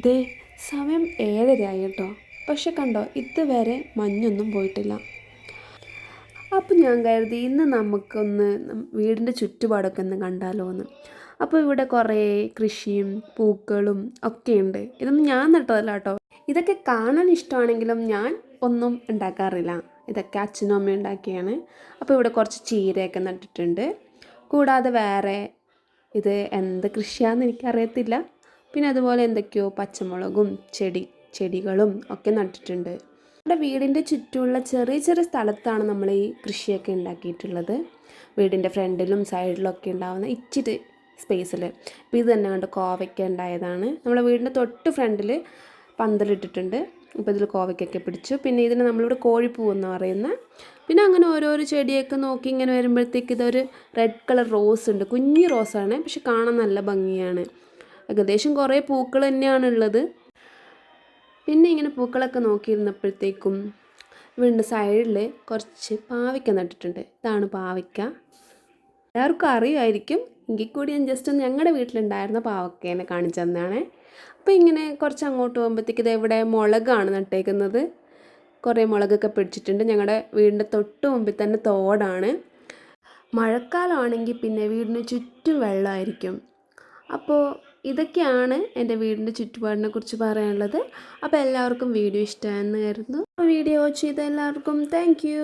ദേ സമയം 7:30 കേട്ടോ. പക്ഷെ കണ്ടോ ഇതുവരെ മഞ്ഞൊന്നും പോയിട്ടില്ല. അപ്പം ഞാൻ കരുതി ഇന്ന് നമുക്കൊന്ന് വീടിൻ്റെ ചുറ്റുപാടൊക്കെ ഒന്ന് കണ്ടാലോ എന്ന്. അപ്പോൾ ഇവിടെ കുറേ കൃഷിയും പൂക്കളും ഒക്കെയുണ്ട്. ഇതൊന്നും ഞാൻ നട്ടതല്ല കേട്ടോ. ഇതൊക്കെ കാണാൻ ഇഷ്ടമാണെങ്കിലും ഞാൻ ഒന്നും ഉണ്ടാക്കാറില്ല. ഇതൊക്കെ അച്ഛനും അമ്മയും ഉണ്ടാക്കിയാണ്. അപ്പോൾ ഇവിടെ കുറച്ച് ചീരയൊക്കെ നട്ടിട്ടുണ്ട്. കൂടാതെ വേറെ ഇത് എന്ത് കൃഷിയാണെന്ന് എനിക്കറിയത്തില്ല. പിന്നെ അതുപോലെ എന്തൊക്കെയോ പച്ചമുളകും ചെടികളും ഒക്കെ നട്ടിട്ടുണ്ട്. നമ്മുടെ വീടിൻ്റെ ചുറ്റുമുള്ള ചെറിയ ചെറിയ സ്ഥലത്താണ് നമ്മൾ ഈ കൃഷിയൊക്കെ ഉണ്ടാക്കിയിട്ടുള്ളത്. വീടിൻ്റെ ഫ്രണ്ടിലും സൈഡിലൊക്കെ ഉണ്ടാകുന്ന ഇച്ചിരി സ്പേസിൽ. ഇപ്പോൾ ഇത് തന്നെ കണ്ട് കോവയ്ക്ക ഉണ്ടായതാണ്. നമ്മളെ വീടിൻ്റെ തൊട്ട് ഫ്രണ്ടിൽ പന്തലിട്ടിട്ടുണ്ട്. ഇപ്പോൾ ഇതിൽ കോവയ്ക്കൊക്കെ പിടിച്ചു. പിന്നെ ഇതിന് നമ്മളിവിടെ കോഴിപ്പൂ എന്ന് പറയുന്ന. പിന്നെ അങ്ങനെ ഓരോരോ ചെടിയൊക്കെ നോക്കി ഇങ്ങനെ വരുമ്പോഴത്തേക്ക് ഇതൊരു റെഡ് കളർ റോസ് ഉണ്ട്. കുഞ്ഞു റോസാണ്, പക്ഷെ കാണാൻ നല്ല ഭംഗിയാണ്. ഏകദേശം കുറേ പൂക്കൾ തന്നെയാണുള്ളത്. പിന്നെ ഇങ്ങനെ പൂക്കളൊക്കെ നോക്കിയിരുന്നപ്പോഴത്തേക്കും വീടിൻ്റെ സൈഡിൽ കുറച്ച് പാവയ്ക്ക നട്ടിട്ടുണ്ട്. ഇതാണ് പാവയ്ക്ക. എല്ലാവർക്കും അറിയുമായിരിക്കും. എങ്കിൽ കൂടി ഞാൻ ജസ്റ്റ് ഒന്ന് ഞങ്ങളുടെ വീട്ടിലുണ്ടായിരുന്ന പാവയ്ക്കേനെ കാണിച്ചു തന്നതാണ്. അപ്പോൾ ഇങ്ങനെ കുറച്ച് അങ്ങോട്ട് പോകുമ്പോഴത്തേക്ക് ഇത് ഇവിടെ മുളകാണ് നട്ടേക്കുന്നത്. കുറേ മുളകൊക്കെ പിടിച്ചിട്ടുണ്ട്. ഞങ്ങളുടെ വീടിൻ്റെ തൊട്ട് മുമ്പിൽ തന്നെ തോടാണ്. മഴക്കാലമാണെങ്കിൽ പിന്നെ വീടിന് ചുറ്റും വെള്ളമായിരിക്കും. അപ്പോൾ ഇതൊക്കെയാണ് എൻ്റെ വീടിൻ്റെ ചുറ്റുപാടിനെ കുറിച്ച് പറയാനുള്ളത്. അപ്പോൾ എല്ലാവർക്കും വീഡിയോ ഇഷ്ടമായെന്ന് കരുതുന്നു. വീഡിയോ വാച്ച് ചെയ്ത എല്ലാവർക്കും താങ്ക് യു.